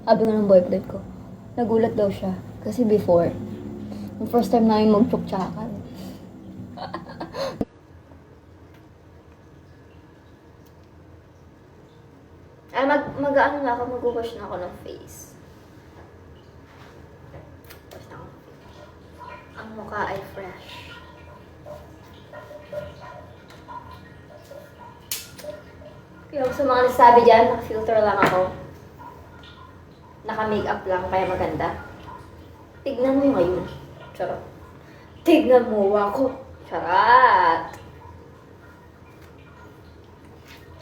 Sabi nga ng boyfriend ko, nagulat daw siya. Kasi before, yung first time namin magtsuktsakan. Ay, mag-ano na ako, mag-wash na ako ng face. Wash na ako. Ang mukha ay fresh. Kaya sa mga nasabi dyan, naka-filter lang ako. Naka-makeup lang, kaya maganda. Tignan mo yung ngayon. Charot. Tignan mo ako. Charot.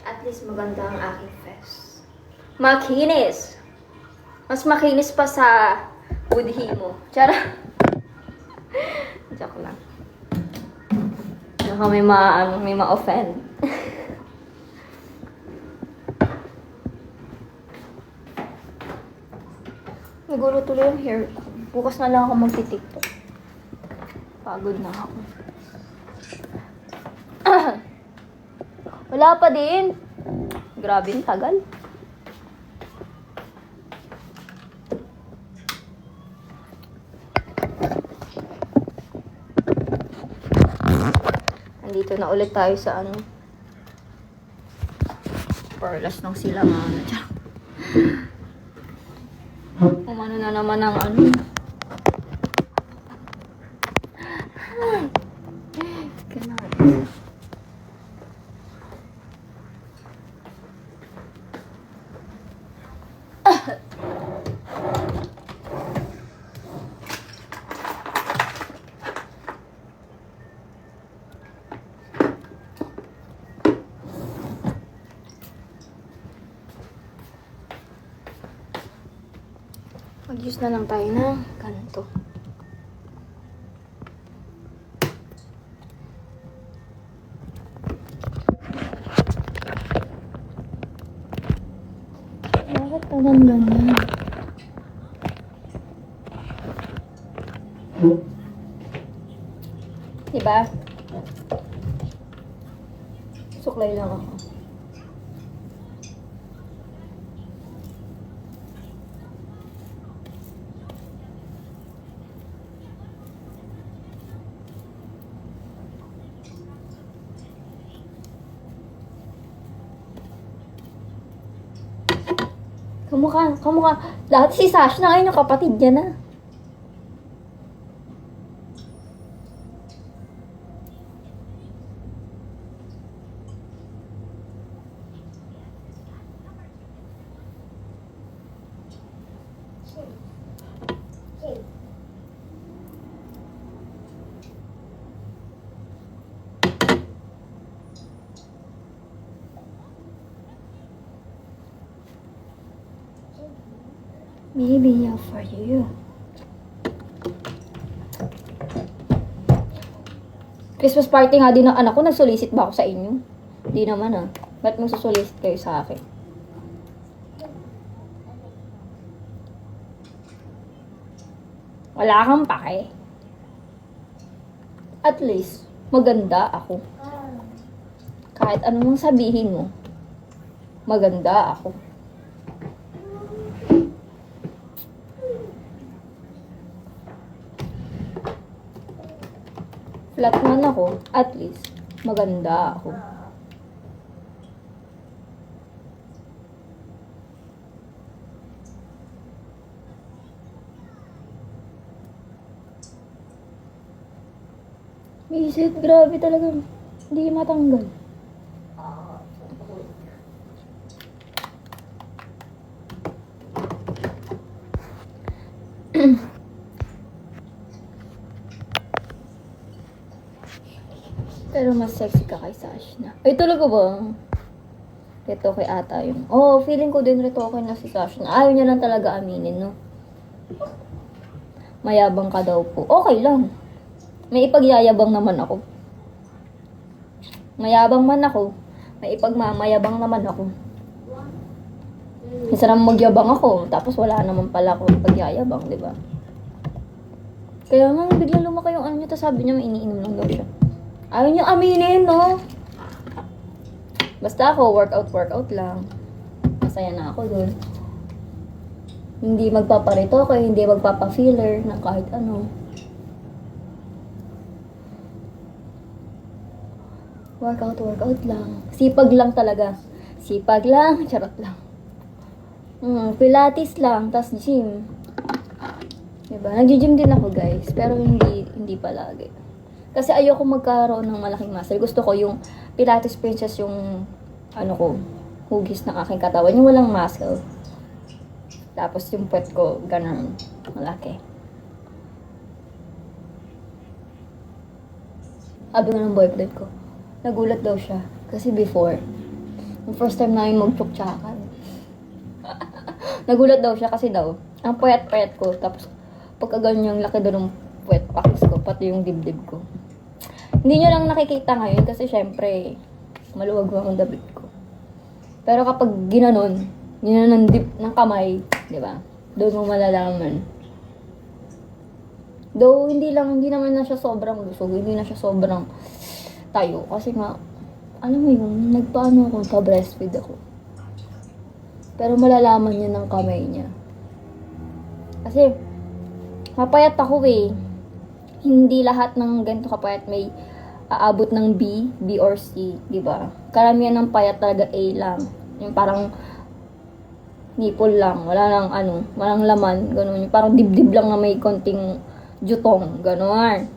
At least maganda ang aking face. Makinis. Mas makinis pa sa budhi mo. Charot. Joke lang. Baka may ma-offend. Nagulo tuloy yung hair ko. Bukas na lang ako magti-tiktok. Pagod na ako. Wala pa din. Grabe yung tagal. Nandito na ulit tayo sa ano. Perlas ng silangan. Umano na naman ang ano. Ganun. Mag-use na lang tayo ng ganito. Bakit parang ganyan? Diba? Suklay lang ako. Kamukha. Lahat si Sash na ngayon, yung kapatid niya na. Maybe for you. Christmas party nga din ng anak ko, nag-solicit ba ako sa inyo? Hindi naman ah. Ba't magsusolicit kayo sa akin? Wala kang pake. At least, maganda ako. Kahit anong sabihin mo, maganda ako. Flat man ako, at least, maganda ako. Visit, grabe talaga. Hindi matanggal. Pero mas sexy ka kay Sash na. Ay, talaga ba? Retoke ata yun. Oh, feeling ko din retoke na si Sash na. Ayaw niya lang talaga aminin, no? Mayabang ka daw po. Okay lang. May ipagyayabang naman ako. Mayabang man ako. May ipagmamayabang naman ako. Isa naman magyabang ako. Tapos wala naman pala ako ipagyayabang, di ba? Kaya nga, biglang lumaki yung ano niya. Tapos sabi niya, may iniinom lang daw siya. Ayaw niyo aminin, no? Basta ako, workout lang. Masaya na ako dun. Hindi magpaparitoke, hindi magpapa-filler ng kahit ano. Workout lang. Sipag lang talaga. Sipag lang, charot lang. Pilates lang, tas gym. Diba? Nag-gym din ako, guys. Pero hindi palagi. Kasi ayoko magkaroon ng malaking muscle. Gusto ko yung Pilates princess yung hugis ng aking katawan. Yung walang muscle. Tapos yung puwet ko, ganun. Malaki. Sabi nga ng boyfriend ko, nagulat daw siya. Kasi before, yung first time namin mag-tsuktsakan. Nagulat daw siya kasi daw, ang payat-payat ko. Tapos, pagka ganyang laki daw ng puwet pakis ko, pati yung dibdib ko. Hindi nyo lang nakikita ngayon kasi syempre, maluwag ang dabit ko. Pero kapag ginanon dip ng kamay, di ba? Doon mo malalaman. Though, hindi naman na siya sobrang lusog, hindi na siya sobrang tayo. Kasi nga, alam mo yun, breastfeed ako. Pero malalaman niya ng kamay niya. Kasi, mapayat ako eh. Hindi lahat ng ganito kapayat may aabot ng B or C, di ba? Karamihan ng payat talaga A lang. Yung parang nipple lang, walang laman, ganun. Yung parang dibdib lang na may konting jutong, ganun.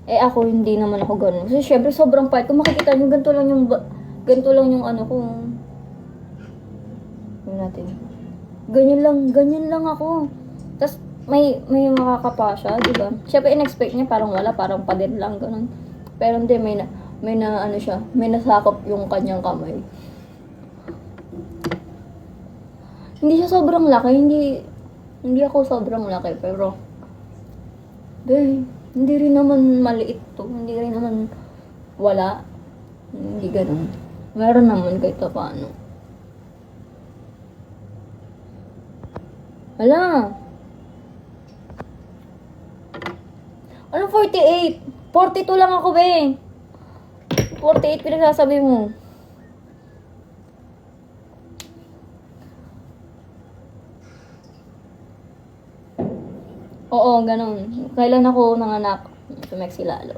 Eh ako, hindi naman ako ganun. Kasi syempre, sobrang payat. Kung makikita nyo, ganito lang yung ko. Yun natin. Ganyan lang ako. Tapos, may makakapa siya, di ba? Syempre, in-expect niya, parang wala, parang pader lang, ganun. Pero hindi, may nasakop yung kanyang kamay. Hindi siya sobrang laki, hindi ako sobrang laki, pero, hindi rin naman maliit to, hindi rin naman wala, hindi ganun. Meron naman kahit paano. Wala. Anong 48? 42 lang ako, be. 48 pinagsasabi mo. Oo, ganun. Kailan ako nanganak? Sumeksi lalo.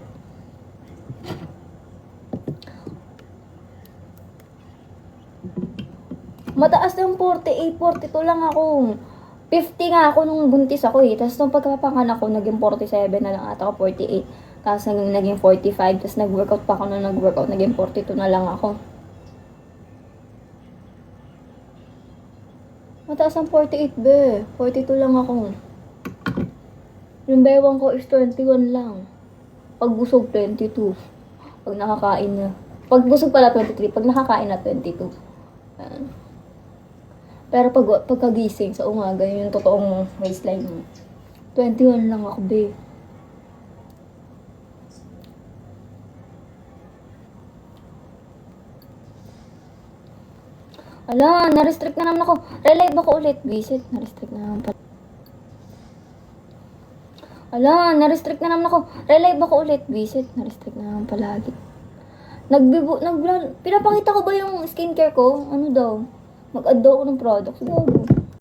Mataas ng 48, 42 lang ako. 50 nga ako nung buntis ako eh. Tapos nung pagkapanganak ko, naging 47 na lang ata ako, 48. Tapos naging 45. Tapos nag-workout pa ako nung nag-workout, naging 42 na lang ako. Mataas ang 48, be. 42 lang ako. Yung bewang ko is 21 lang. Pag busog, 22. Pag nakakain na. Pag busog pala, 23. Pag nakakain na, 22. Ayan. Pero pagkagising sa umaga, yun yung totoong waistline mo. 21 lang ako, be. Ala, na-restrict na naman ako. Relive ako ulit. Visit, na-restrict na naman pala. Ala, na-restrict na naman ako. Relive ako ulit. Visit, na-restrict na naman palagi. Pinapakita ko ba yung skincare ko? Ano daw? Mag-add daw ako ng product. Gago.